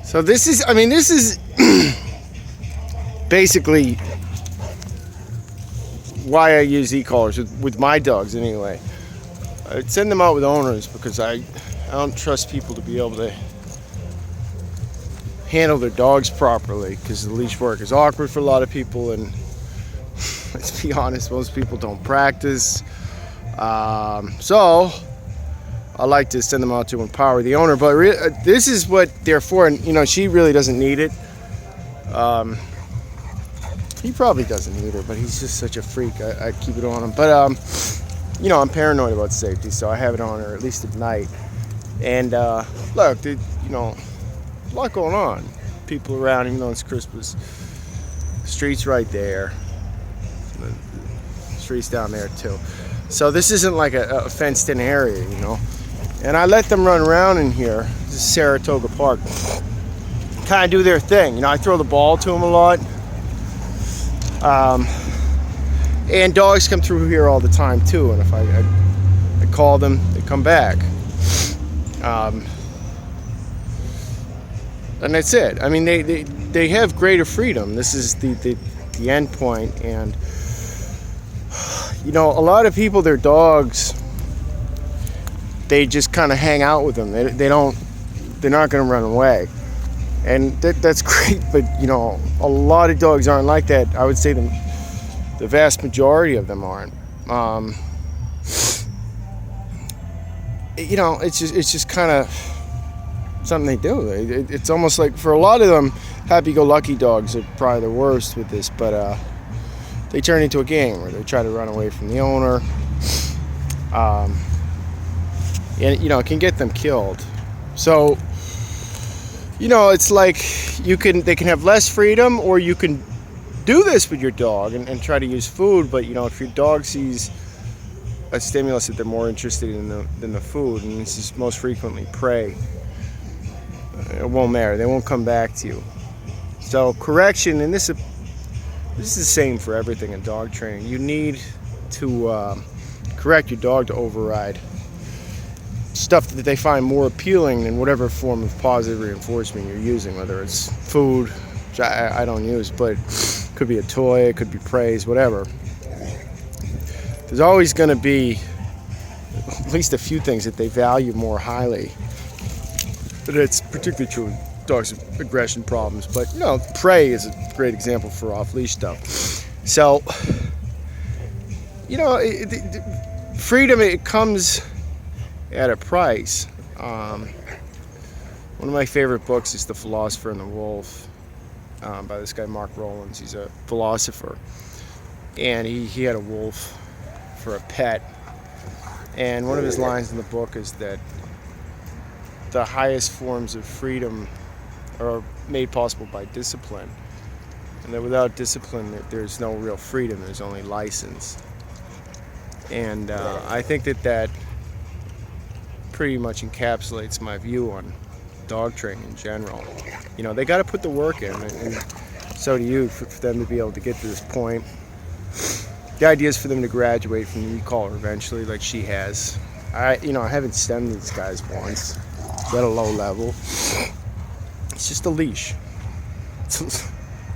So this is, I mean, this is basically why I use e-collars with my dogs anyway. I send them out with owners because I don't trust people to be able to handle their dogs properly, because the leash work is awkward for a lot of people, and let's be honest, most people don't practice. So I like to send them out to empower the owner, but this is what they're for. And you know, she really doesn't need it. He probably doesn't need it, but he's just such a freak. I keep it on him. But you know, I'm paranoid about safety, so I have it on her at least at night. And look, you know, a lot going on. People around, even though it's Christmas. The street's right there. The street's down there too. So this isn't like a fenced-in area, you know. And I let them run around in here. This is Saratoga Park. Kind of do their thing. You know, I throw the ball to them a lot. And dogs come through here all the time too. And if I call them, they come back. And that's it. I mean, they have greater freedom. This is the end point. And you know, a lot of people, their dogs, they just kind of hang out with them. They're not going to run away. And that's great, but you know, a lot of dogs aren't like that. I would say the vast majority of them aren't. You know, it's just kind of something they do. It's almost like, for a lot of them, happy-go-lucky dogs are probably the worst with this, but they turn into a game where they try to run away from the owner. And you know, it can get them killed. So, you know, it's like they can have less freedom, or you can do this with your dog and try to use food. But you know, if your dog sees a stimulus that they're more interested in than the food, and this is most frequently prey, it won't matter. They won't come back to you. So correction, and this is the same for everything in dog training. You need to correct your dog to override stuff that they find more appealing than whatever form of positive reinforcement you're using, whether it's food, which I don't use, but it could be a toy, it could be praise, whatever. There's always going to be at least a few things that they value more highly. But it's particularly true in dogs with aggression problems. But you know, prey is a great example for off-leash stuff. So, you know, freedom, it comes at a price. One of my favorite books is The Philosopher and the Wolf, by this guy Mark Rowlands. He's a philosopher, and he had a wolf for a pet. And one of his lines in the book is that the highest forms of freedom are made possible by discipline, and that without discipline there's no real freedom, there's only license. And I think that pretty much encapsulates my view on dog training in general. You know, they got to put the work in, and so do you, for them to be able to get to this point. The idea is for them to graduate from the e-collar eventually, like she has. I haven't stemmed these guys once. It's at a low level. It's just a leash.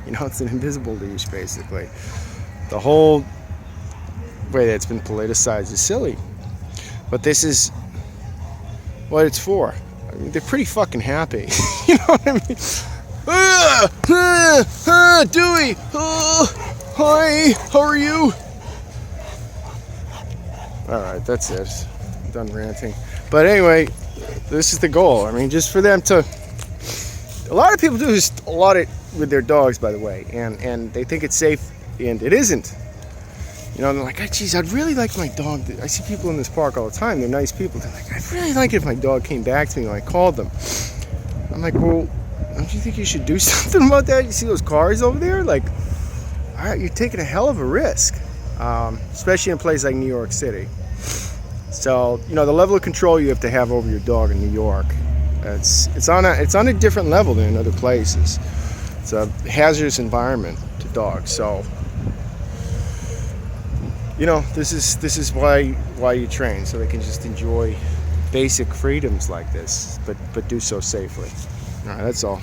You know, it's an invisible leash, basically. The whole way that's been politicized is silly. But this is what it's for. I mean, they're pretty fucking happy. You know what I mean? Dewey! Hi! How are you? Alright, that's it. I'm done ranting. But anyway, this is the goal. I mean, just for them to... A lot of people do this a lot with their dogs, by the way, and they think it's safe, and it isn't. You know, they're like, oh, geez, I'd really like my dog. I see people in this park all the time. They're nice people. They're like, I'd really like it if my dog came back to me when I called them. I'm like, well, don't you think you should do something about that? You see those cars over there? Like, all right, you're taking a hell of a risk, especially in a place like New York City. So, you know, the level of control you have to have over your dog in New York, it's on a different level than in other places. It's a hazardous environment to dogs. So, you know, this is why you train, so they can just enjoy basic freedoms like this, but do so safely. All right, that's all.